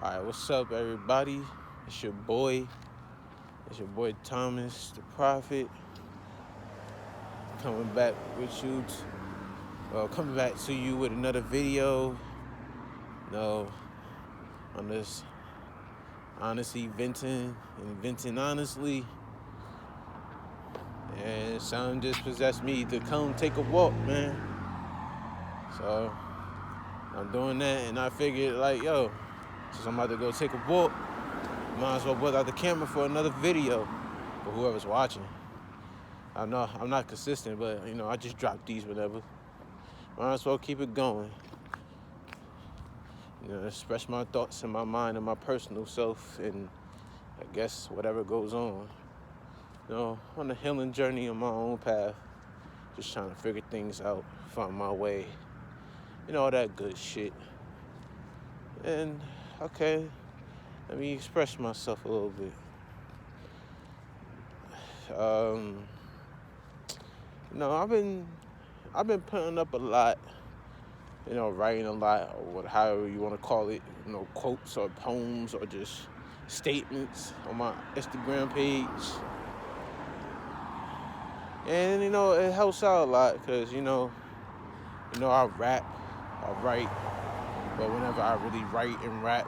Alright, what's up, everybody? It's your boy. It's your boy Thomas, the Prophet, coming back with you. Coming back to you with another video. On this honestly venting honestly, and something just possessed me to come take a walk, man. So I'm doing that, and I figured, since I'm about to go take a walk, might as well put out the camera for another video for whoever's watching. I know I'm not consistent, but I just drop these whenever. Might as well keep it going. Express my thoughts in my mind and my personal self, and I guess whatever goes on. On a healing journey on my own path, just trying to figure things out, find my way, all that good shit. And okay, let me express myself a little bit. I've been putting up a lot, writing a lot, or however you want to call it, quotes or poems or just statements on my Instagram page. And, it helps out a lot because, I rap, I write, but whenever I really write and rap,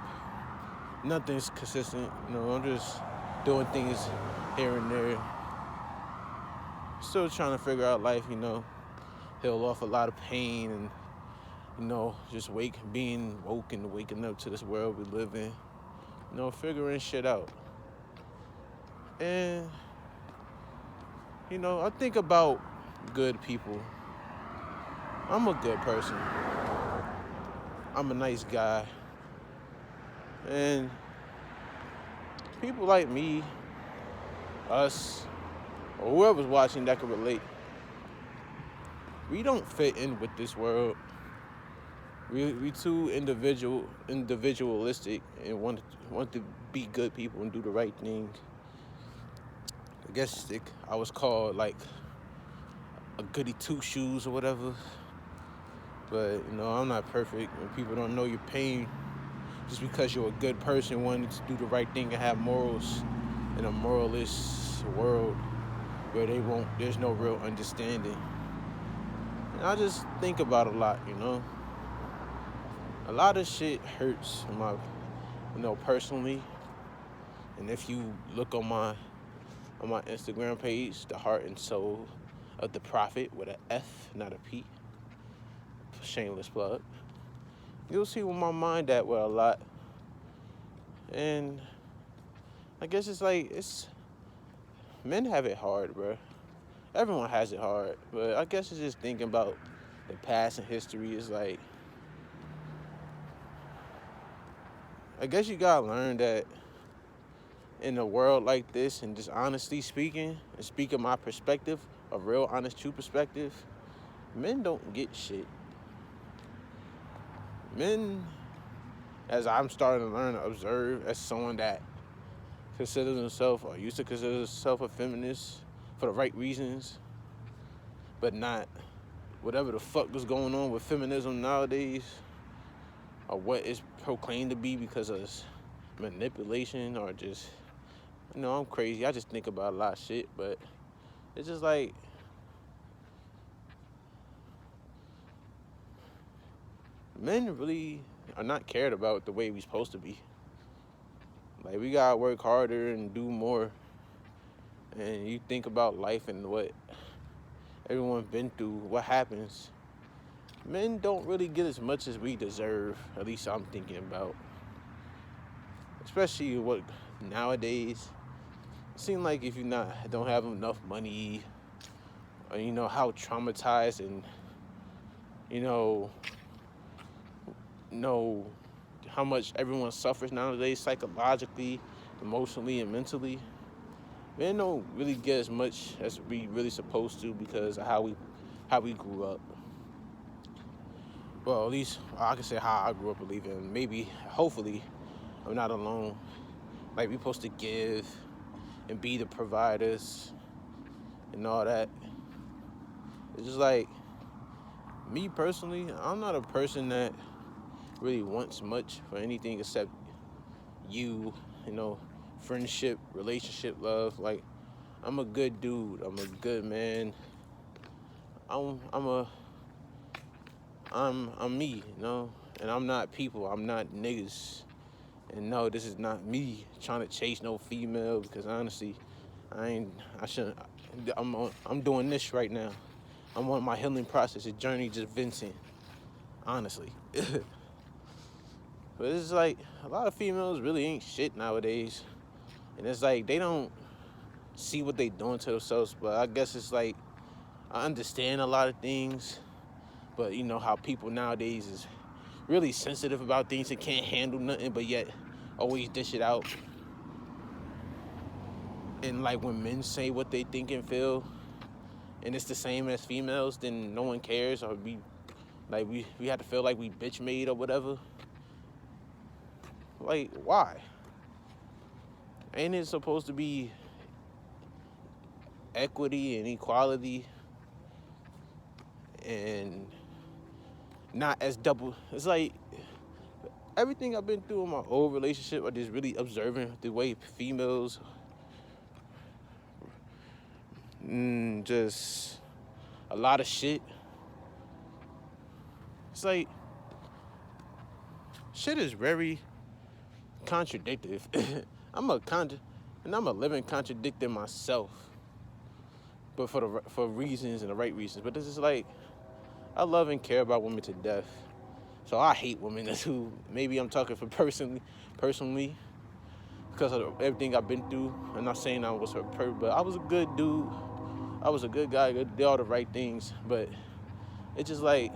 nothing's consistent. I'm just doing things here and there. Still trying to figure out life, heal off a lot of pain and, just being woke and waking up to this world we live in, figuring shit out. And, I think about good people. I'm a good person. I'm a nice guy. And people like me, us, or whoever's watching that can relate, we don't fit in with this world. We too individualistic and want to be good people and do the right thing. I guess I was called like a goody two shoes or whatever. But I'm not perfect, and people don't know your pain just because you're a good person wanting to do the right thing and have morals in a moralist world where there's no real understanding. And I just think about a lot, A lot of shit hurts personally. And if you look on my Instagram page, The Heart and Soul of the Prophet with an F, not a P, shameless plug, you'll see where my mind at with a lot. And I guess men have it hard, bro. Everyone has it hard, but I guess it's just thinking about the past and history is like, I guess you gotta learn that in a world like this, and just honestly speaking, and speaking my perspective, a real honest, true perspective, men don't get shit. Men, as I'm starting to learn to observe, as someone that considers himself or used to consider himself a feminist for the right reasons, but not whatever the fuck was going on with feminism nowadays, or what it's proclaimed to be because of manipulation, or just, I'm crazy. I just think about a lot of shit, but it's just like, men really are not cared about the way we supposed to be. Like, we gotta work harder and do more. And you think about life and what everyone's been through, what happens. Men don't really get as much as we deserve, at least I'm thinking about. Especially what nowadays, it seems like if you don't have enough money, or how traumatized and know how much everyone suffers nowadays psychologically, emotionally, and mentally. Men don't really get as much as we really supposed to because of how we grew up. Well, at least I can say how I grew up believing. Maybe, hopefully, I'm not alone. Like, we supposed to give and be the providers and all that. It's just like, me personally, I'm not a person that really wants much for anything except you know, friendship, relationship, love. Like, I'm a good dude. I'm a good man. I'm a I'm me, you know, and I'm not people. I'm not niggas. And no, this is not me trying to chase no female because honestly, I ain't. I shouldn't. I'm doing this right now. I'm on my healing process, a journey, just venting. Honestly, but it's like a lot of females really ain't shit nowadays, and it's like they don't see what they doing to themselves. But I guess it's like I understand a lot of things, but you know how people nowadays is really sensitive about things and can't handle nothing, but yet always dish it out. And like when men say what they think and feel, and it's the same as females, then no one cares, or we have to feel like we bitch made or whatever. Like, why? Ain't it supposed to be equity and equality and not as double? It's like everything I've been through in my old relationship, I just really observing the way females just a lot of shit. It's like shit is very contradictive. I'm a living contradicting myself, but for reasons and the right reasons. But this is like I love and care about women to death, so I hate women who maybe I'm talking for personally because of everything I've been through. I'm not saying I was her but I was a good dude. I was a good guy, did all the right things, but it's just like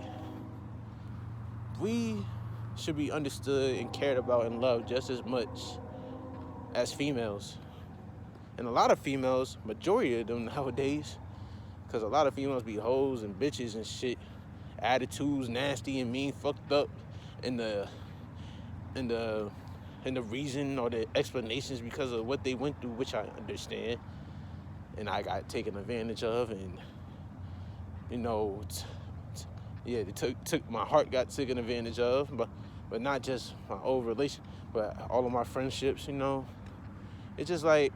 we should be understood and cared about and loved just as much as females. And a lot of females, majority of them nowadays, because a lot of females be hoes and bitches and shit, attitudes, nasty and mean, fucked up, and the reason or the explanations because of what they went through, which I understand, and I got taken advantage of, and you know, yeah, they took my heart got taken advantage of, but not just my old relation, but all of my friendships, you know. It's just like,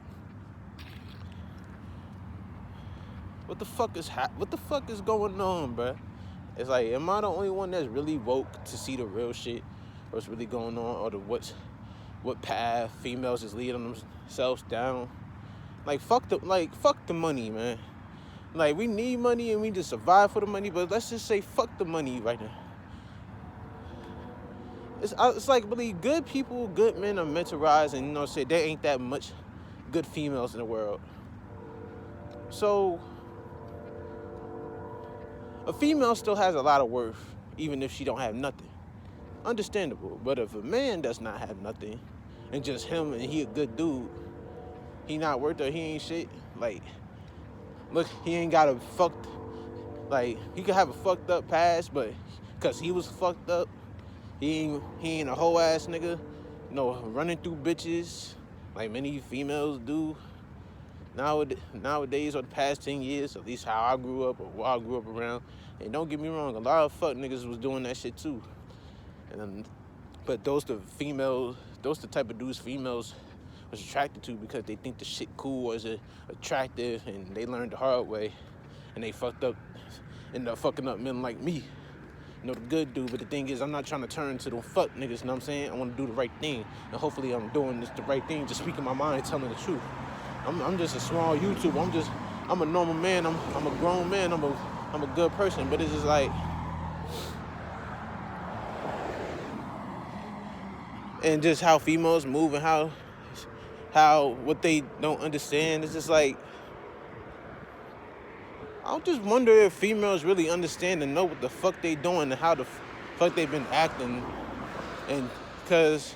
what the fuck is going on, bruh? It's like, am I the only one that's really woke to see the real shit, what's really going on, or what path females is leading themselves down? Like fuck the money, man. Like, we need money and we just survive for the money, but let's just say fuck the money right now. It's like, really, good people, good men are meant to rise, and, you know, say there ain't that much good females in the world. So, a female still has a lot of worth, even if she don't have nothing. Understandable. But if a man does not have nothing, and just him and he a good dude, he not worth it, he ain't shit, like, look, he ain't got a fucked, like, he could have a fucked up past, but because he was fucked up, he ain't a whole ass nigga, you know, running through bitches like many females do nowadays, or the past 10 years, at least how I grew up or what I grew up around. And don't get me wrong, a lot of fuck niggas was doing that shit too. But those the type of dudes females was attracted to because they think the shit cool or is attractive, and they learned the hard way, and they fucked up, ended up fucking up men like me. You know, the good dude. But the thing is, I'm not trying to turn to the fuck niggas, you know what I'm saying? I want to do the right thing, and hopefully I'm doing the right thing, just speaking my mind, telling the truth. I'm just a small YouTuber. I'm a normal man. I'm a grown man. I'm a good person. But it's just like, and just how females move and how what they don't understand. It's just like, I just wonder if females really understand and know what the fuck they doing and how the fuck they've been acting. And because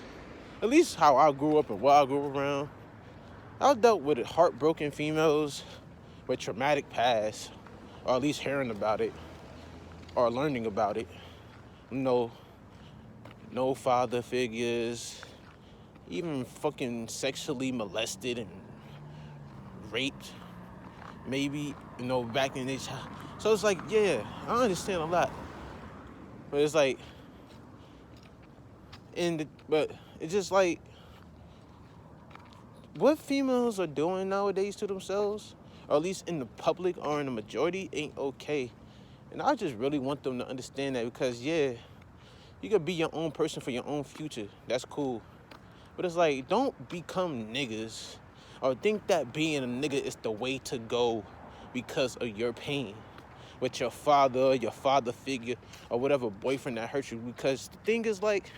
at least how I grew up and what I grew up around, I've dealt with heartbroken females with traumatic past, or at least hearing about it or learning about it. No father figures, even fucking sexually molested and raped, maybe, you know, back in their child. So it's like, yeah, I understand a lot, but it's like, but it's just like, what females are doing nowadays to themselves, or at least in the public or in the majority, ain't okay. And I just really want them to understand that because, yeah, you could be your own person for your own future. That's cool. But it's like, don't become niggas or think that being a nigga is the way to go because of your pain with your father figure, or whatever boyfriend that hurt you. Because the thing is, like,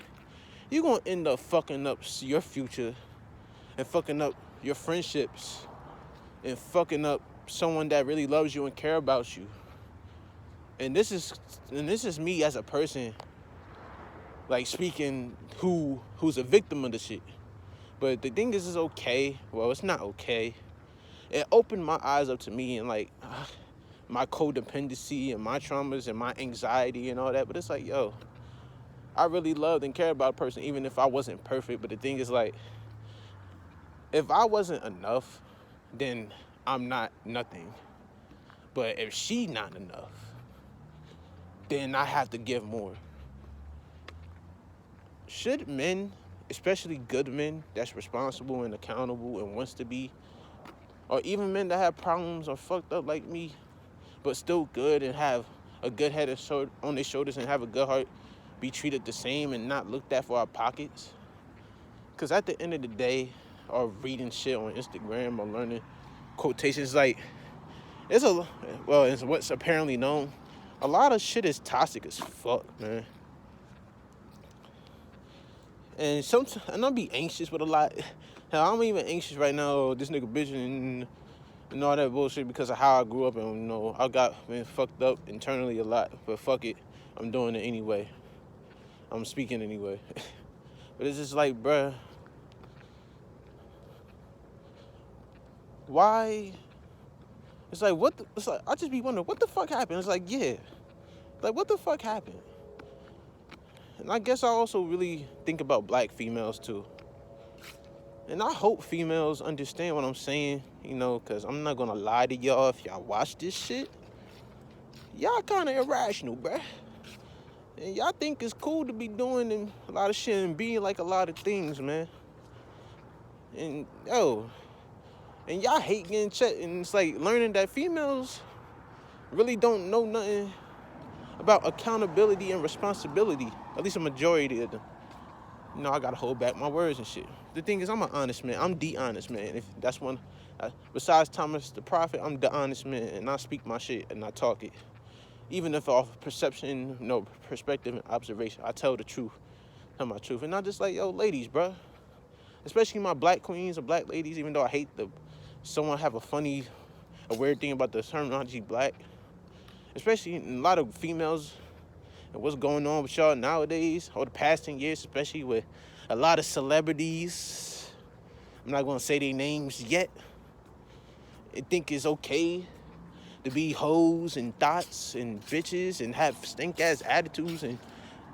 you're going to end up fucking up your future and fucking up your friendships and fucking up someone that really loves you and care about you. And this is me as a person, like, speaking who's a victim of the shit. But the thing is, it's okay. Well, it's not okay. It opened my eyes up to me and, like, my codependency and my traumas and my anxiety and all that. But it's like, yo, I really loved and cared about a person even if I wasn't perfect. But the thing is, like, if I wasn't enough, then I'm not nothing. But if she not enough, then I have to give more. Should men, especially good men that's responsible and accountable and wants to be, or even men that have problems or fucked up like me, but still good and have a good head on their shoulders and have a good heart, be treated the same and not looked at for our pockets? Because at the end of the day, or reading shit on Instagram or learning quotations, like, it's what's apparently known, a lot of shit is toxic as fuck, man. And I'll be anxious with a lot. Hell, I'm even anxious right now, this nigga bitching and all that bullshit because of how I grew up, and, I been fucked up internally a lot. But fuck it, I'm doing it anyway. I'm speaking anyway. But it's just like, bruh, why? It's like, I just be wondering, what the fuck happened? It's like, yeah. Like, what the fuck happened? And I guess I also really think about black females, too. And I hope females understand what I'm saying, because I'm not going to lie to y'all. If y'all watch this shit, y'all kind of irrational, bruh. And y'all think it's cool to be doing a lot of shit and being like a lot of things, man. And, and y'all hate getting checked. And it's like learning that females really don't know nothing about accountability and responsibility. At least a majority of them. I gotta hold back my words and shit. The thing is, I'm an honest man. I'm the honest man. If that's one, besides Thomas the Prophet, I'm the honest man, and I speak my shit and I talk it. Even if off perception, perspective and observation, I tell the truth. Tell my truth. And not just like, yo, ladies, bruh. Especially my black queens or black ladies, even though I hate someone have a weird thing about the terminology black. Especially a lot of females and what's going on with y'all nowadays, or the past 10 years, especially with a lot of celebrities. I'm not going to say their names yet. I think it's okay to be hoes and thoughts and bitches and have stink-ass attitudes and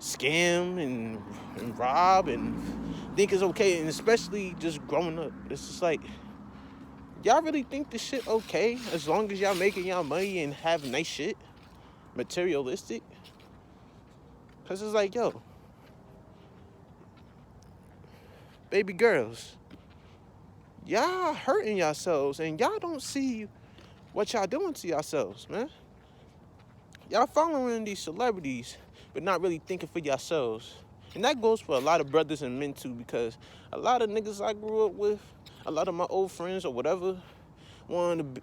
scam and rob and think it's okay. And especially just growing up, it's just like, y'all really think this shit okay as long as y'all making y'all money and have nice shit, materialistic? Because it's like, yo, baby girls, y'all hurting yourselves and y'all don't see what y'all doing to yourselves, man. Y'all following these celebrities, but not really thinking for yourselves. And that goes for a lot of brothers and men too, because a lot of niggas I grew up with, a lot of my old friends or whatever, don't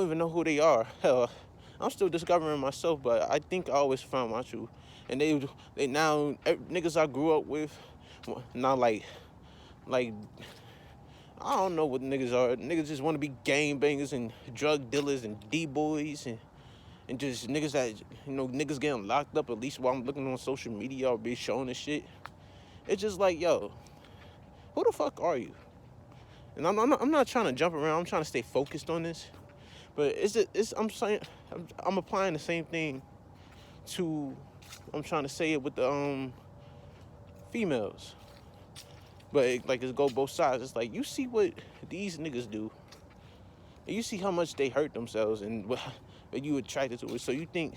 even know who they are. Hell, I'm still discovering myself, but I think I always found my truth. And they now, niggas I grew up with, now like, I don't know what niggas are. Niggas just want to be gangbangers and drug dealers and D-boys and just niggas that, niggas getting locked up, at least while I'm looking on social media or be showing this shit. It's just like, yo, who the fuck are you? And I'm not trying to jump around. I'm trying to stay focused on this. But I'm applying the same thing I'm trying to say it with the females. But it go both sides. It's like, you see what these niggas do. And you see how much they hurt themselves and what you attracted to it. So you think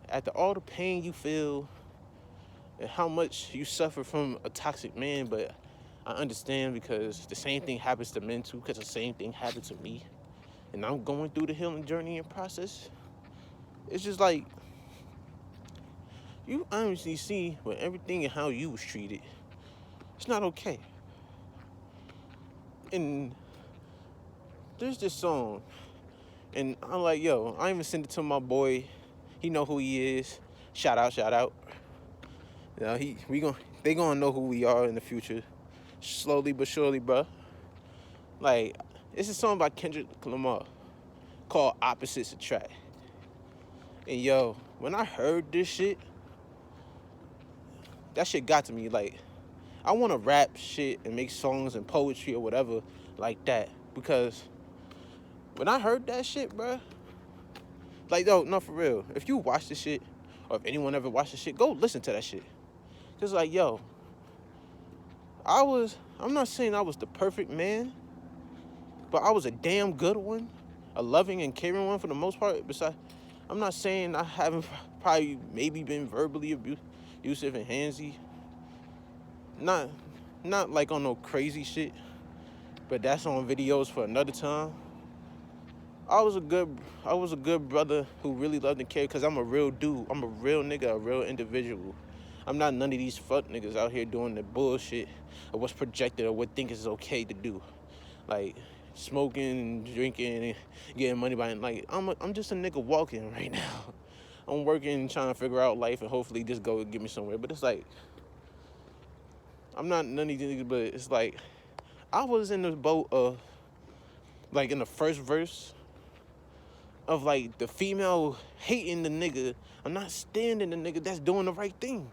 after all the pain you feel and how much you suffer from a toxic man, but I understand because the same thing happens to men too, because the same thing happened to me. And I'm going through the healing journey and process. It's just like, you honestly see with everything and how you was treated, it's not okay. And there's this song, and I'm like, yo, I even sent it to my boy. He know who he is. Shout out, shout out. You know, they gonna know who we are in the future, slowly but surely, bro. Like, it's a song by Kendrick Lamar called "Opposites Attract." And yo, when I heard this shit, that shit got to me. Like, I want to rap shit and make songs and poetry or whatever like that, because when I heard that shit, bro, like, yo, no, for real. If you watch this shit, or if anyone ever watched this shit, go listen to that shit. Just like, yo, I'm not saying I was the perfect man, but I was a damn good one, a loving and caring one for the most part. Besides, I'm not saying I haven't probably maybe been verbally abusive and handsy. Not like on no crazy shit, but that's on videos for another time. I was a good brother who really loved and cared, because I'm a real dude. I'm a real nigga, a real individual. I'm not none of these fuck niggas out here doing the bullshit of what's projected or what think is okay to do. Like, smoking and drinking and getting money by, like, I'm just a nigga walking right now. I'm working, trying to figure out life and hopefully just go get me somewhere. But it's like, I'm not none of these niggas, but it's like, I was in the boat of, like, in the first verse of, like, the female hating the nigga. I'm not standing the nigga that's doing the right thing.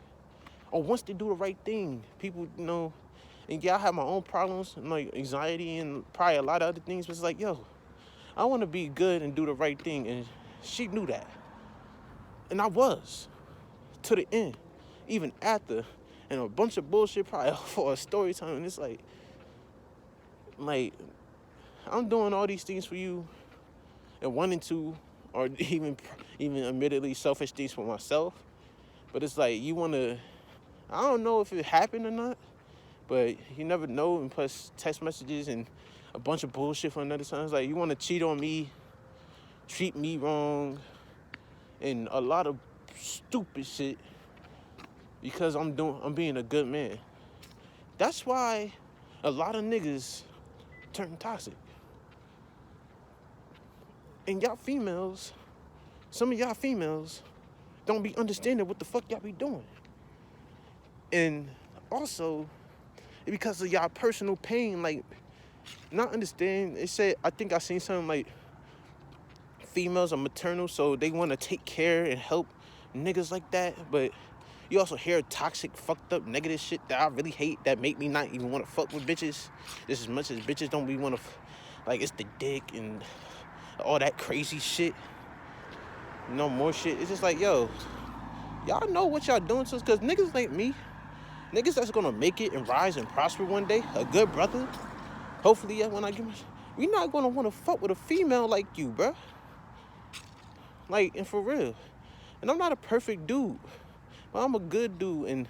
Or once they do the right thing, people, and yeah, I have my own problems, and like anxiety and probably a lot of other things, but it's like, yo, I want to be good and do the right thing, and she knew that. And I was, to the end, even after, and a bunch of bullshit probably for a story time, and it's like, I'm doing all these things for you, and wanting to, or even admittedly selfish things for myself, but it's like, you want to, I don't know if it happened or not, but you never know. And plus text messages and a bunch of bullshit for another time. It's like, you want to cheat on me, treat me wrong, and a lot of stupid shit because I'm being a good man. That's why a lot of niggas turn toxic. And y'all females, some of y'all females don't be understanding what the fuck y'all be doing. And also, because of y'all personal pain, like, not understand. It said, I think I seen something like females are maternal, so they want to take care and help niggas like that. But you also hear toxic, fucked up, negative shit that I really hate, that make me not even want to fuck with bitches. Just as much as bitches don't be want to, like, it's the dick and all that crazy shit. No more shit. It's just like, yo, y'all know what y'all doing to us, because niggas like me, niggas that's gonna make it and rise and prosper one day, a good brother, hopefully, yeah, when I get my, we not gonna want to fuck with a female like you, bruh. Like, and for real. And I'm not a perfect dude, but I'm a good dude, and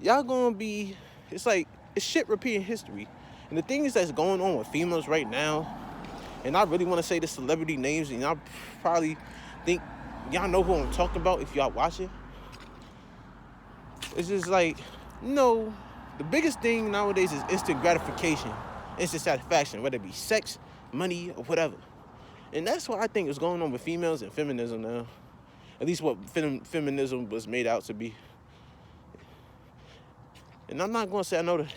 y'all gonna be, it's like, it's shit repeating history. And the things that's going on with females right now, and I really want to say the celebrity names, and y'all probably think y'all know who I'm talking about if y'all watch it. It's just like, the biggest thing nowadays is instant gratification, instant satisfaction, whether it be sex, money, or whatever. And that's what I think is going on with females and feminism now. At least what feminism was made out to be. And I'm not going to say I know the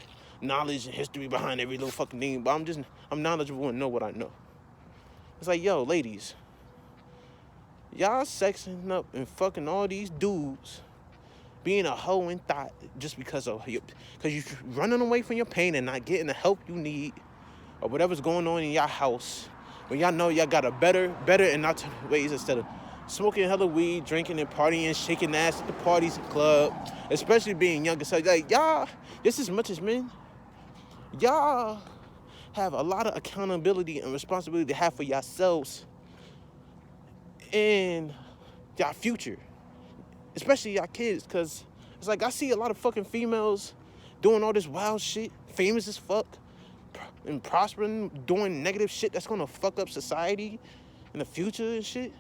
knowledge and history behind every little fucking thing, but I'm knowledgeable and know what I know. It's like, yo, ladies, y'all sexing up and fucking all these dudes, being a hoe in thought just because you're running away from your pain and not getting the help you need, or whatever's going on in y'all house, when y'all know y'all got a better and alternative ways, instead of smoking hella weed, drinking and partying, shaking ass at the parties and club, especially being younger. So, like, y'all, just as much as men, y'all have a lot of accountability and responsibility to have for yourselves and y'all future, especially y'all kids, because it's like, I see a lot of fucking females doing all this wild shit, famous as fuck and prospering, doing negative shit that's gonna fuck up society in the future and shit.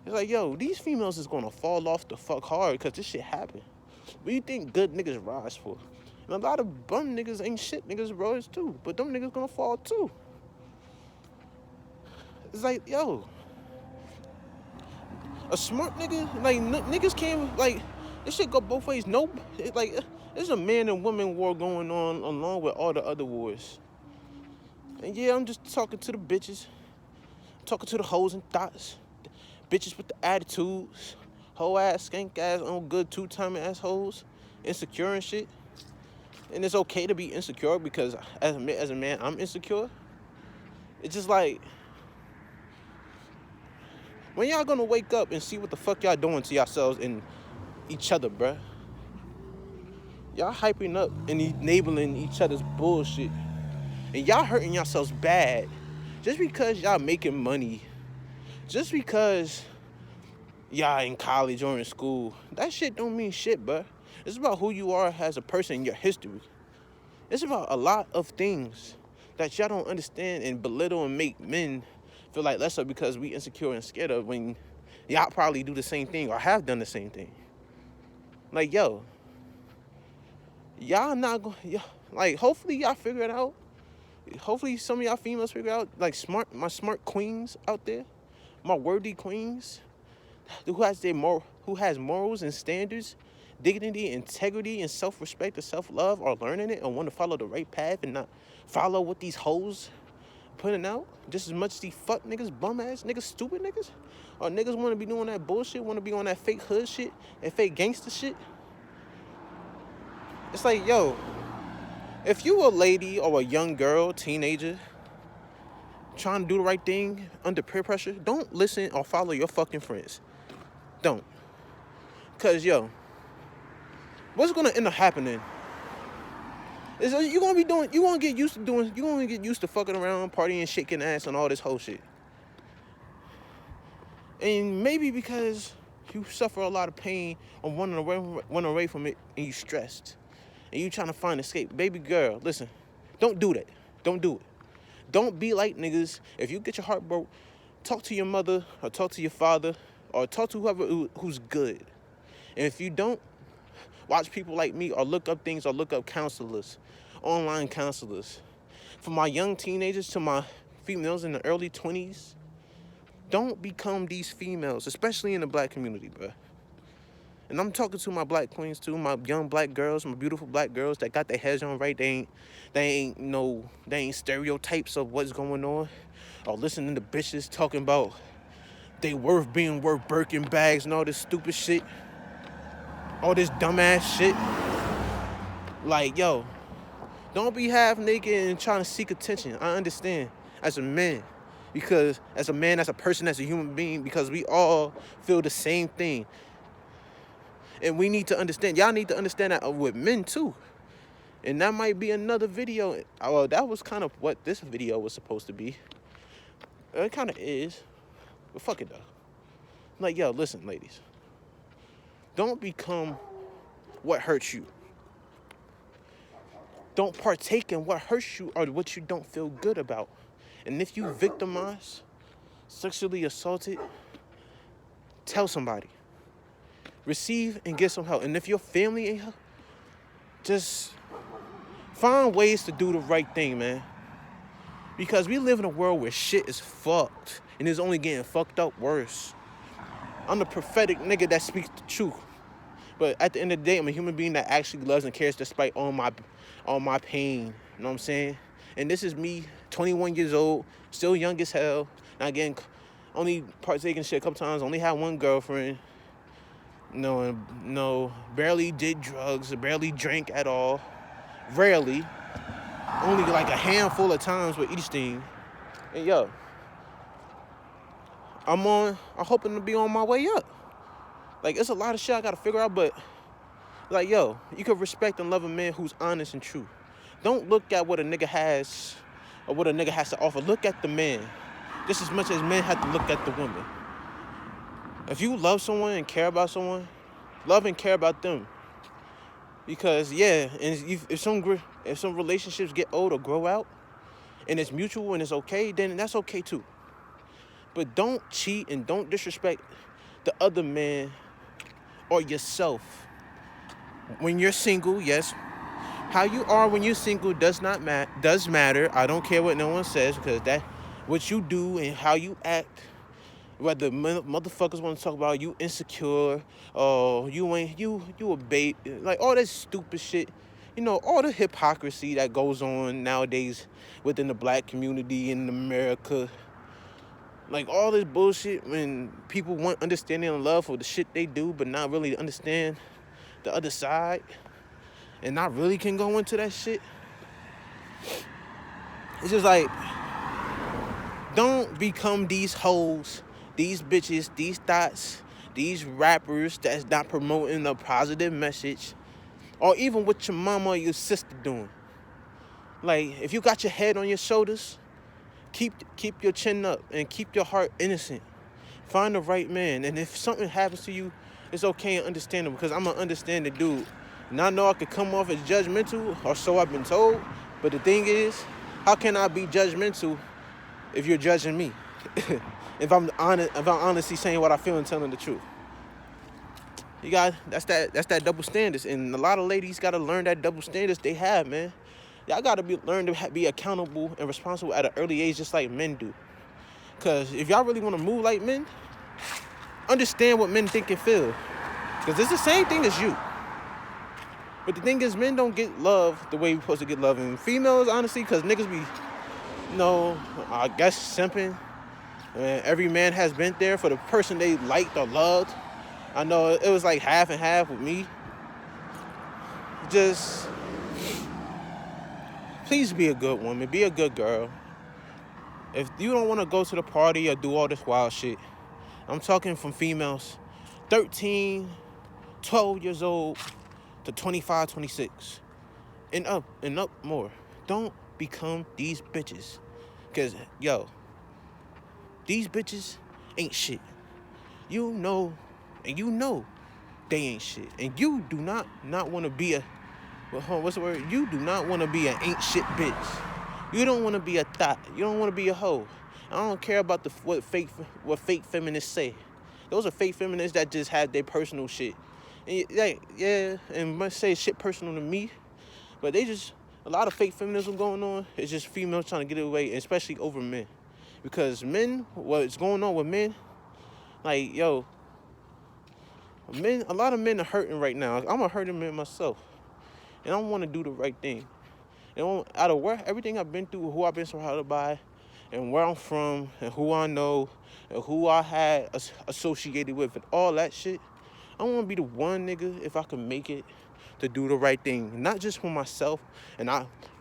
It's like, yo, these females is gonna fall off the fuck hard because this shit happened. What do you think good niggas rise for? And a lot of bum niggas ain't shit niggas rise too, but them niggas gonna fall too. It's like, yo, a smart nigga, like, niggas can't, like, this shit go both ways. No, like, there's a man and woman war going on along with all the other wars. And yeah, I'm just talking to the bitches, talking to the hoes and thoughts, bitches with the attitudes, hoe ass, skank ass, on good two-time assholes, insecure and shit. And it's okay to be insecure because as a man, I'm insecure. It's just like, when y'all gonna wake up and see what the fuck y'all doing to yourselves and each other, bruh? Y'all hyping up and enabling each other's bullshit. And y'all hurting yourselves bad just because y'all making money. Just because y'all in college or in school. That shit don't mean shit, bruh. It's about who you are as a person in your history. It's about a lot of things that y'all don't understand and belittle and make men feel like lesser because we insecure and scared of, when y'all probably do the same thing or have done the same thing. Like, yo, y'all not going, like, hopefully y'all figure it out. Hopefully some of y'all females figure out, like, my smart queens out there, my worthy queens, who has morals and standards, dignity, integrity, and self-respect and self-love, are learning it and want to follow the right path and not follow what these hoes putting out just as much as these fuck niggas, bum ass niggas, stupid niggas, or niggas want to be doing that bullshit, want to be on that fake hood shit and fake gangster shit. It's like, yo, if you a lady or a young girl, teenager, trying to do the right thing under peer pressure, don't listen or follow your fucking friends. Don't. Cause, yo, what's gonna end up happening is you're gonna get used to fucking around, partying, shaking ass, and all this whole shit. And maybe because you suffer a lot of pain or run away from it, and you stressed, and you trying to find escape. Baby girl, listen, don't do that. Don't do it. Don't be like niggas. If you get your heart broke, talk to your mother or talk to your father or talk to whoever who's good. And if you don't, watch people like me or look up things or look up counselors, online counselors. For my young teenagers to my females in the early 20s, don't become these females, especially in the black community, bro. And I'm talking to my black queens too, my young black girls, my beautiful black girls that got their heads on right. They ain't stereotypes of what's going on, or listening to bitches talking about they being worth Birkin bags and all this stupid shit, all this dumbass shit. Like, yo, don't be half naked and trying to seek attention. I understand as a man, because as a man, as a person, as a human being, because we all feel the same thing. And we need to understand, y'all need to understand that with men too. And that might be another video. Well, that was kind of what this video was supposed to be. It kind of is. But fuck it though. Like, yo, listen, ladies. Don't become what hurts you. Don't partake in what hurts you or what you don't feel good about. And if you victimized, sexually assaulted, tell somebody. Receive and get some help. And if your family ain't help, just find ways to do the right thing, man. Because we live in a world where shit is fucked. And it's only getting fucked up worse. I'm the prophetic nigga that speaks the truth. But at the end of the day, I'm a human being that actually loves and cares despite all my pain. You know what I'm saying? And this is me, 21 years old, still young as hell. Not getting, only partaking shit a couple times. Only had one girlfriend. No, barely did drugs. Barely drank at all. Rarely. Only like a handful of times with each thing. And yo, I'm hoping to be on my way up. Like, it's a lot of shit I gotta figure out, but like, yo, you can respect and love a man who's honest and true. Don't look at what a nigga has or what a nigga has to offer. Look at the man just as much as men have to look at the woman. If you love someone and care about someone, love and care about them. Because yeah, and if some relationships get old or grow out, and it's mutual and it's okay, then that's okay too. But don't cheat and don't disrespect the other man or yourself. When you're single, yes, how you are when you're single does matter. I don't care what no one says, because that what you do and how you act, whether motherfuckers want to talk about you insecure or you a bait, like all that stupid shit. All the hypocrisy that goes on nowadays within the black community in America. Like all this bullshit when people want understanding and love for the shit they do, but not really understand the other side, and not really can go into that shit. It's just like, don't become these hoes, these bitches, these thoughts, these rappers that's not promoting a positive message, or even what your mama or your sister doing. Like, if you got your head on your shoulders, keep your chin up and keep your heart innocent. Find the right man, and if something happens to you, it's okay and understandable, because I'm an understanding dude. And I know I could come off as judgmental, or so I've been told, but the thing is, how can I be judgmental if you're judging me? if I'm honestly saying what I feel and telling the truth. That's that double standards, and a lot of ladies gotta learn that double standards they have, man. Y'all gotta learn to be accountable and responsible at an early age, just like men do. Cause if y'all really want to move like men, understand what men think and feel. Cause it's the same thing as you. But the thing is, men don't get love the way we're supposed to get love. And females, honestly, cause niggas be, I guess simping. And every man has been there for the person they liked or loved. I know it was like half and half with me. Just, please be a good woman. Be a good girl. If you don't want to go to the party or do all this wild shit, I'm talking from females 13, 12 years old to 25, 26. And up more. Don't become these bitches. Because, these bitches ain't shit. And you know they ain't shit. And you do not want to be what's the word? You do not want to be an ain't shit bitch. You don't want to be a thot. You don't want to be a hoe. I don't care about what fake feminists say. Those are fake feminists that just have their personal shit. And and must say shit personal to me, but a lot of fake feminism going on. It's just females trying to get away, especially over men. Because men, what's going on with men, like, men, a lot of men are hurting right now. I'm a hurting man myself, and I want to do the right thing. And out of everything I've been through, who I've been surrounded by, and where I'm from, and who I know, and who I had associated with, and all that shit, I want to be the one nigga, if I can make it, to do the right thing. Not just for myself,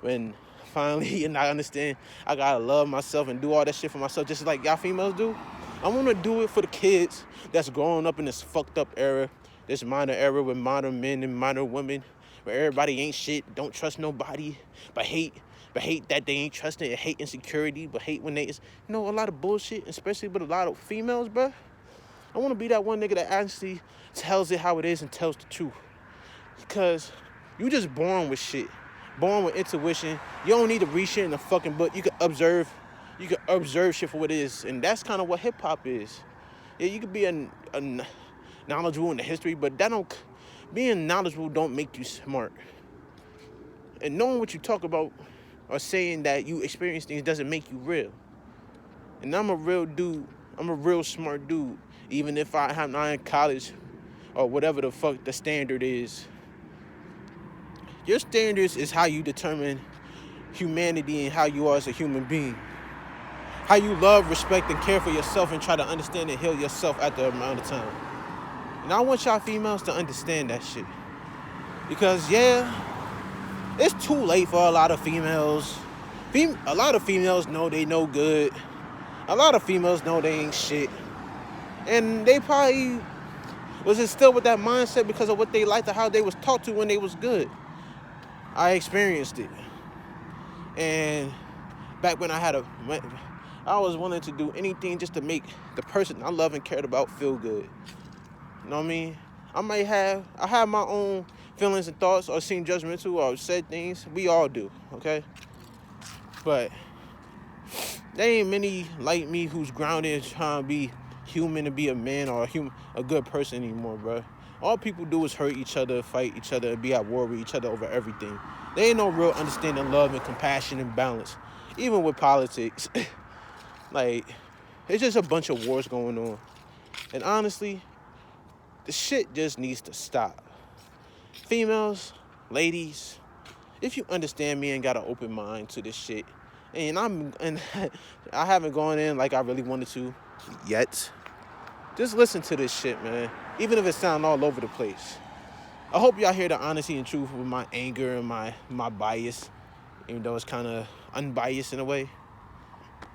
when finally, and I understand I gotta love myself and do all that shit for myself, just like y'all females do. I want to do it for the kids that's growing up in this fucked up era, this modern era with modern men and modern women, where everybody ain't shit, don't trust nobody, but hate that they ain't trusting, and hate insecurity, but hate when they, a lot of bullshit, especially with a lot of females, bro. I want to be that one nigga that actually tells it how it is and tells the truth. Because you just born with shit, born with intuition. You don't need to read shit in the fucking book. You can observe shit for what it is, and that's kind of what hip hop is. Yeah, you could be a knowledgeable in the history, but being knowledgeable don't make you smart. And knowing what you talk about or saying that you experience things doesn't make you real. And I'm a real dude. I'm a real smart dude, even if I'm not in college or whatever the fuck the standard is. Your standards is how you determine humanity and how you are as a human being. How you love, respect, and care for yourself and try to understand and heal yourself at the amount of time. And I want y'all females to understand that shit. Because, it's too late for a lot of females. A lot of females know they no good. A lot of females know they ain't shit. And they probably was instilled with that mindset because of what they liked or how they was taught to when they was good. I experienced it. And back when I was willing to do anything just to make the person I love and cared about feel good. You know what I mean? I have my own feelings and thoughts or seem judgmental or said things. We all do, okay? But there ain't many like me who's grounded trying to be human and be a man or a good person anymore, bro. All people do is hurt each other, fight each other, and be at war with each other over everything. There ain't no real understanding love and compassion and balance. Even with politics. Like, it's just a bunch of wars going on. And honestly, the shit just needs to stop. Females, ladies, if you understand me and got an open mind to this shit, and I haven't gone in like I really wanted to yet, just listen to this shit, man. Even if it sounds all over the place. I hope y'all hear the honesty and truth with my anger and my bias, even though it's kind of unbiased in a way.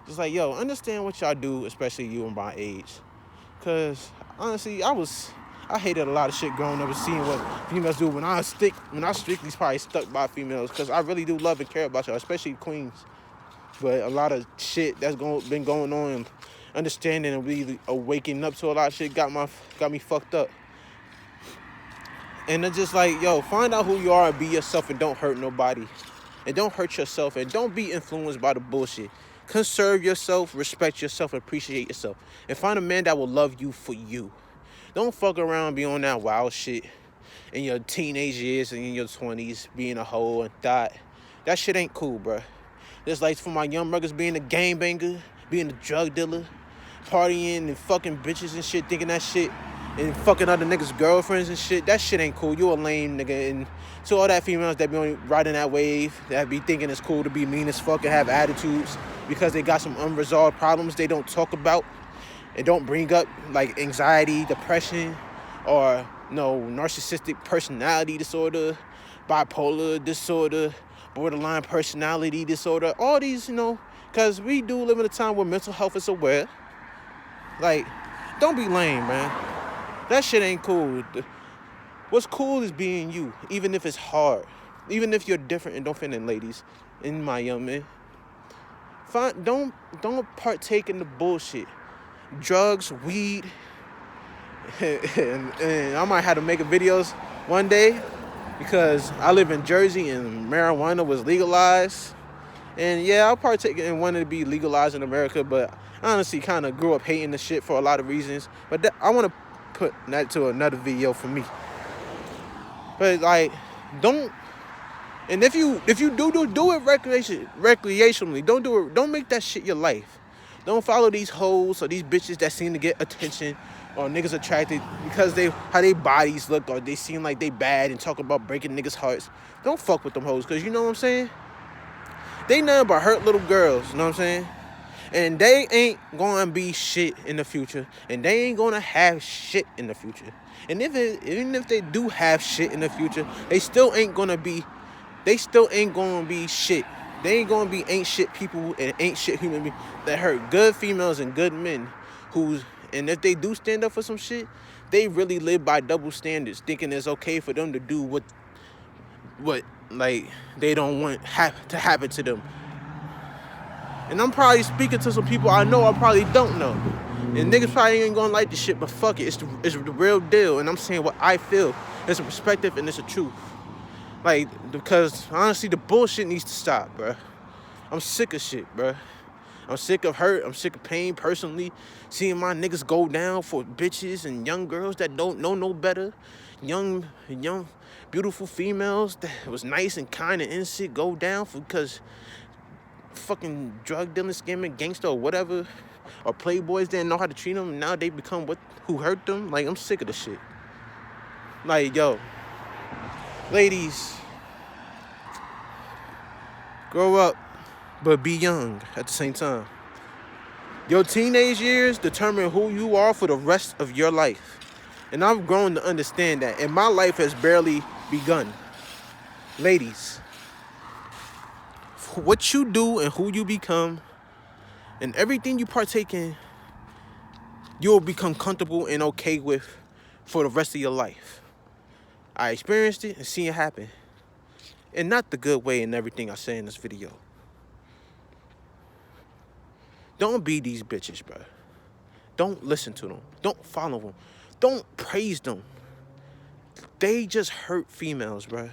Just like, yo, understand what y'all do, especially you in my age. Because, honestly, I hated a lot of shit growing up and seeing what females do when I strictly probably stuck by females. Because I really do love and care about y'all, especially queens. But a lot of shit that's been going on and understanding and really awakening up to a lot of shit got me fucked up. And it's just like, yo, find out who you are and be yourself and don't hurt nobody. And don't hurt yourself and don't be influenced by the bullshit. Conserve yourself, respect yourself, and appreciate yourself. And find a man that will love you for you. Don't fuck around and be on that wild shit in your teenage years and in your 20s, being a hoe and thought. That shit ain't cool, bruh. Just like for my young brothers being a gangbanger, being a drug dealer, partying and fucking bitches and shit, thinking that shit, and fucking other niggas' girlfriends and shit. That shit ain't cool. You a lame nigga. And to all that females that be riding that wave, that be thinking it's cool to be mean as fuck and have attitudes because they got some unresolved problems they don't talk about and don't bring up, like anxiety, depression, or narcissistic personality disorder, bipolar disorder, borderline personality disorder, all these, because we do live in a time where mental health is aware. Like, don't be lame, man. That shit ain't cool. What's cool is being you, even if it's hard. Even if you're different and don't fit in, ladies, in my young man. Don't partake in the bullshit. Drugs, weed, and I might have to make a videos one day because I live in Jersey and marijuana was legalized. And yeah, I'll partake in wanting to be legalized in America, but I honestly kind of grew up hating the shit for a lot of reasons. But I want to put that to another video for me. But like, don't. And if you do it recreationally. Don't make that shit your life. Don't follow these hoes or these bitches that seem to get attention or niggas attracted because how they bodies look or they seem like they bad and talk about breaking niggas' hearts. Don't fuck with them hoes, because you know what I'm saying? They nothing but hurt little girls, you know what I'm saying? And they ain't gonna be shit in the future. And they ain't gonna have shit in the future. And even if they do have shit in the future, they still ain't gonna be shit. They ain't gonna be ain't shit people and ain't shit human beings that hurt good females and good men and if they do stand up for some shit, they really live by double standards, thinking it's okay for them to do what like they don't want to happen to them. And I'm probably speaking to some people I know I probably don't know. And niggas probably ain't gonna like this shit, but fuck it, it's the real deal. And I'm saying what I feel. It's a perspective and it's a truth. Like, because honestly, the bullshit needs to stop, bro. I'm sick of shit, bro. I'm sick of hurt. I'm sick of pain personally. Seeing my niggas go down for bitches and young girls that don't know no better. Young, beautiful females that was nice and kind and innocent go down because fucking drug dealing, scamming, gangster or whatever. Or playboys didn't know how to treat them and now they become who hurt them. Like, I'm sick of the shit. Like, yo. Ladies, grow up, but be young at the same time. Your teenage years determine who you are for the rest of your life. And I've grown to understand that. And my life has barely begun. Ladies, what you do and who you become and everything you partake in, you'll become comfortable and okay with for the rest of your life. I experienced it and seen it happen. And not the good way in everything I say in this video. Don't be these bitches, bro. Don't listen to them. Don't follow them. Don't praise them. They just hurt females, bro.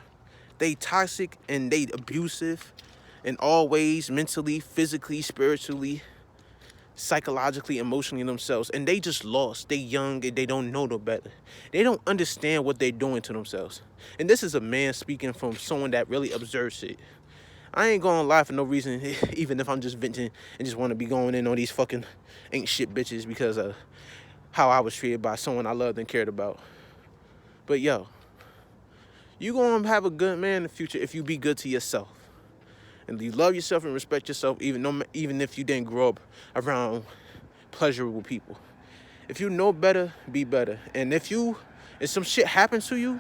They toxic and they abusive in all ways, mentally, physically, spiritually, psychologically, emotionally themselves. And they just lost. They young and they don't know no better. They don't understand what they're doing to themselves. And this is a man speaking from someone that really observes it. I ain't gonna lie for no reason, even if I'm just venting and just want to be going in on these fucking ain't shit bitches because of how I was treated by someone I loved and cared about. But yo, you gonna have a good man in the future if you be good to yourself. And you love yourself and respect yourself even if you didn't grow up around pleasurable people. If you know better, be better. And if some shit happens to you,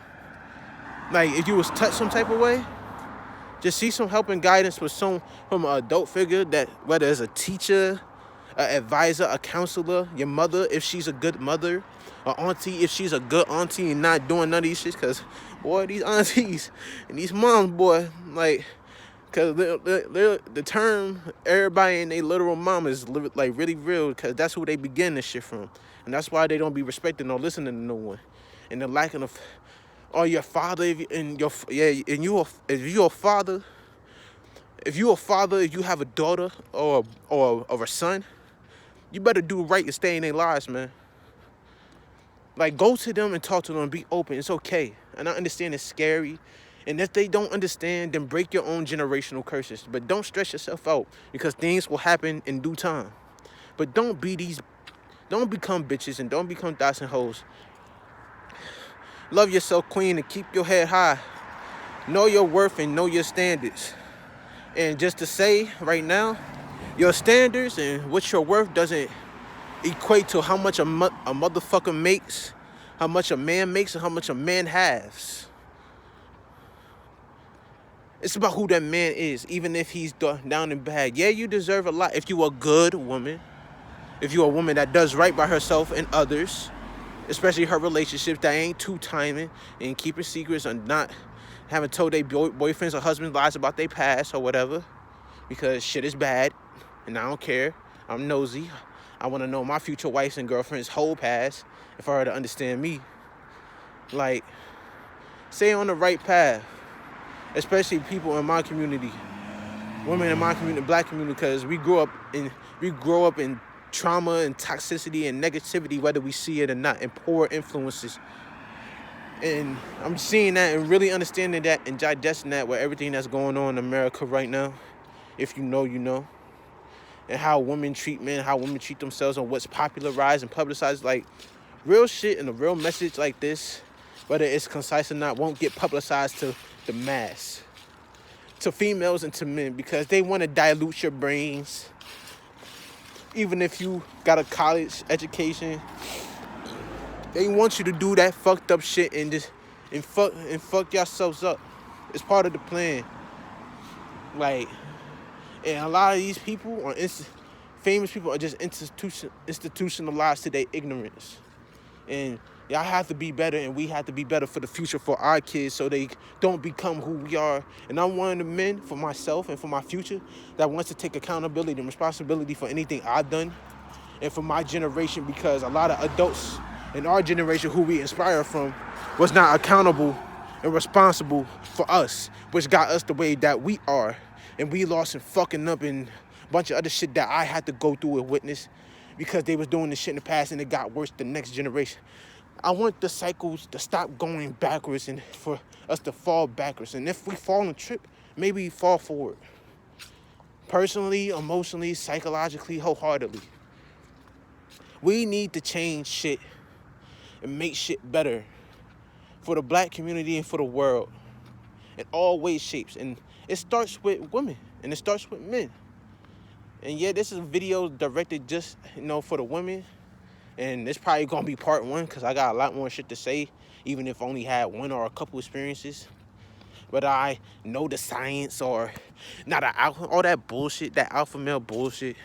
like if you was touched some type of way, just see some help and guidance from an adult figure, that whether it's a teacher, an advisor, a counselor, your mother if she's a good mother, or auntie if she's a good auntie and not doing none of these shit. Because boy, these aunties and these moms, boy, like, because the term everybody and they literal mom is like really real, because that's who they begin this shit from. And that's why they don't be respecting or listening to no one. And the lacking of, or your father, if you have a daughter or a son, you better do right and stay in their lives, man. Like, go to them and talk to them, be open. It's okay. And I understand it's scary. And if they don't understand, then break your own generational curses. But don't stress yourself out, because things will happen in due time. But don't become bitches and don't become thoughts and hoes. Love yourself, queen, and keep your head high. Know your worth and know your standards. And just to say right now, your standards and what your worth doesn't equate to how much a motherfucker makes, how much a man makes, and how much a man has. It's about who that man is, even if he's down and bad. Yeah, you deserve a lot if you're a good woman. If you're a woman that does right by herself and others, especially her relationships, that ain't too timing and keeping secrets, or not having told their boyfriends or husbands lies about their past or whatever, because shit is bad and I don't care. I'm nosy. I want to know my future wife's and girlfriend's whole past if I were to understand me. Like, stay on the right path, especially people in my community, women in my community, black community, because we grow up in trauma and toxicity and negativity, whether we see it or not, and poor influences. And I'm seeing that and really understanding that and digesting that with everything that's going on in America right now. If you know, you know. And how women treat men, how women treat themselves, and what's popularized and publicized. Like, real shit and a real message like this, whether it's concise or not, won't get publicized to the mass, to females and to men, because they want to dilute your brains. Even if you got a college education, they want you to do that fucked up shit and fuck yourselves up. It's part of the plan. Like, and a lot of these people, or famous people, are just institutionalized to their ignorance. And y'all have to be better, and we have to be better for the future for our kids, so they don't become who we are. And I'm one of the men, for myself and for my future, that wants to take accountability and responsibility for anything I've done and for my generation, because a lot of adults in our generation who we inspire from was not accountable and responsible for us, which got us the way that we are. And we lost and fucking up and a bunch of other shit that I had to go through and witness, because they was doing this shit in the past and it got worse the next generation. I want the cycles to stop going backwards and for us to fall backwards. And if we fall and trip, maybe we fall forward. Personally, emotionally, psychologically, wholeheartedly. We need to change shit and make shit better for the black community and for the world in all ways, shapes. And it starts with women and it starts with men. And yeah, this is a video directed just, for the women. And it's probably going to be part 1, because I got a lot more shit to say, even if I only had one or a couple experiences. But I know the science or not all that bullshit, that alpha male bullshit.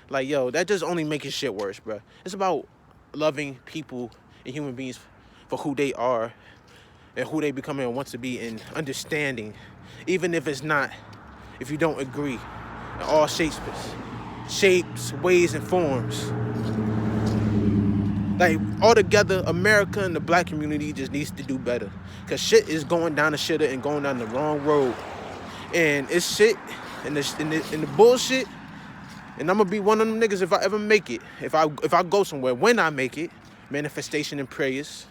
Like, yo, that just only making shit worse, bro. It's about loving people and human beings for who they are and who they become and want to be, and understanding, even if you don't agree, in all shapes, ways, and forms. Like, altogether, America and the black community just needs to do better. Because shit is going down the shitter and going down the wrong road. And it's shit and the bullshit. And I'm going to be one of them niggas if I ever make it. If I go somewhere, when I make it, manifestation and prayers.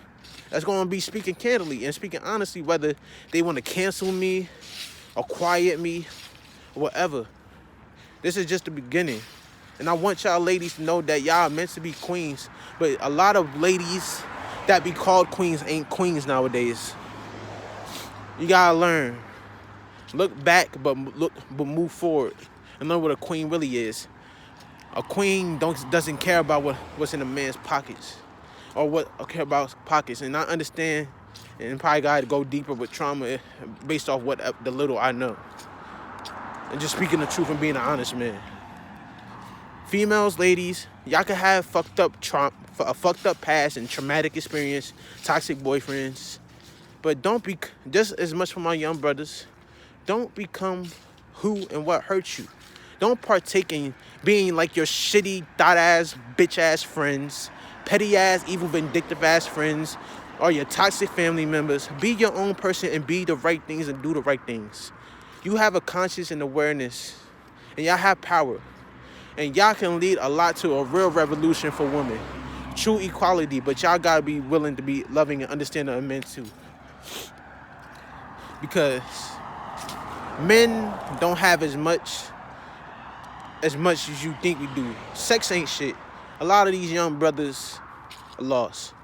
That's going to be speaking candidly and speaking honestly, whether they want to cancel me or quiet me or whatever. This is just the beginning. And I want y'all ladies to know that y'all are meant to be queens. But a lot of ladies that be called queens ain't queens nowadays. You gotta learn. Look back, but move forward. And learn what a queen really is. A queen doesn't care about what's in a man's pockets. Or what care about pockets. And I understand, and probably gotta go deeper with trauma based off what the little I know. And just speaking the truth and being an honest man. Females, ladies, y'all can have a fucked up past and traumatic experience, toxic boyfriends, but don't be, just as much for my young brothers, don't become who and what hurts you. Don't partake in being like your shitty, thought-ass, bitch-ass friends, petty-ass, evil, vindictive-ass friends, or your toxic family members. Be your own person and be the right things and do the right things. You have a conscience and awareness, and y'all have power. And y'all can lead a lot to a real revolution for women. True equality, but y'all gotta be willing to be loving and understanding of men too. Because men don't have as much as you think we do. Sex ain't shit. A lot of these young brothers are lost.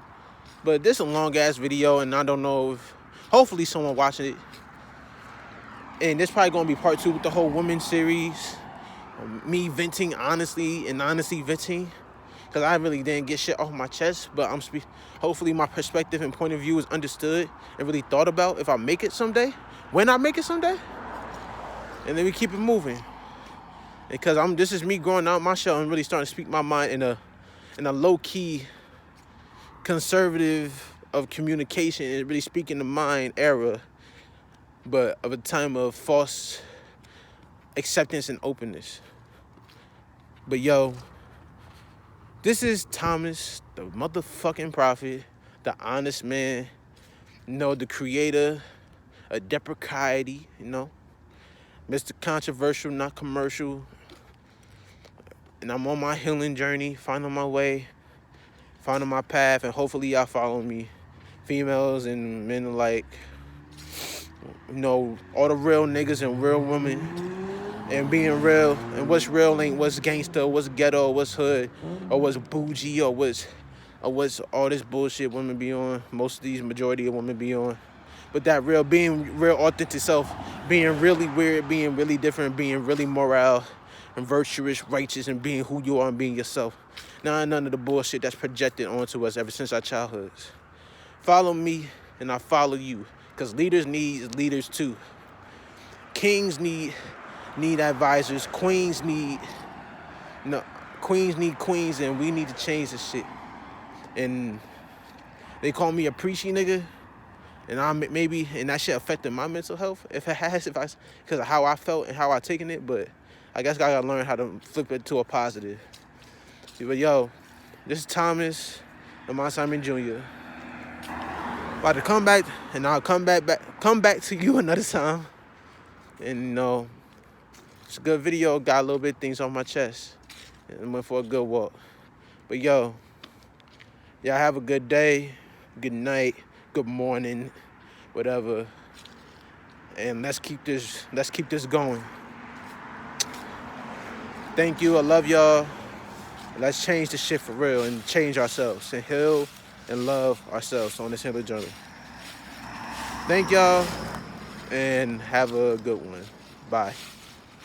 But this is a long ass video, and I don't know if, hopefully someone watching it. And this probably gonna be part 2 with the whole women series. Me venting honestly venting, because I really didn't get shit off my chest, but hopefully my perspective and point of view is understood and really thought about if I make it someday, when I make it someday, and then we keep it moving. Because this is me growing out my shell and really starting to speak my mind in a low-key conservative of communication and really speaking the mind era, but of a time of false acceptance and openness. But yo, this is Thomas, the motherfucking prophet, the honest man, the creator of Depreciety, Mr. Controversial, not commercial. And I'm on my healing journey, finding my way, finding my path, and hopefully y'all follow me. Females and men alike, all the real niggas and real women. And being real, and what's real ain't what's gangster, what's ghetto, what's hood, or what's bougie, or what's all this bullshit women be on. Most of these, majority of women be on. But that real, being real authentic self, being really weird, being really different, being really moral and virtuous, righteous, and being who you are and being yourself. None of the bullshit that's projected onto us ever since our childhoods. Follow me, and I follow you, because leaders need leaders too. Kings need advisors. Queens need queens, and we need to change this shit. And they call me a preachy nigga, and and that shit affected my mental health. If it has, because of how I felt and how I taken it, but I guess I gotta learn how to flip it to a positive. But yo, this is Thomas, Lamont Simon Jr. About to come back, and I'll come back to you another time. And it's a good video. Got a little bit of things on my chest. And went for a good walk. But yo, y'all have a good day, good night, good morning, whatever. And let's keep this going. Thank you. I love y'all. Let's change this shit for real and change ourselves and heal and love ourselves on this healing journey. Thank y'all and have a good one. Bye.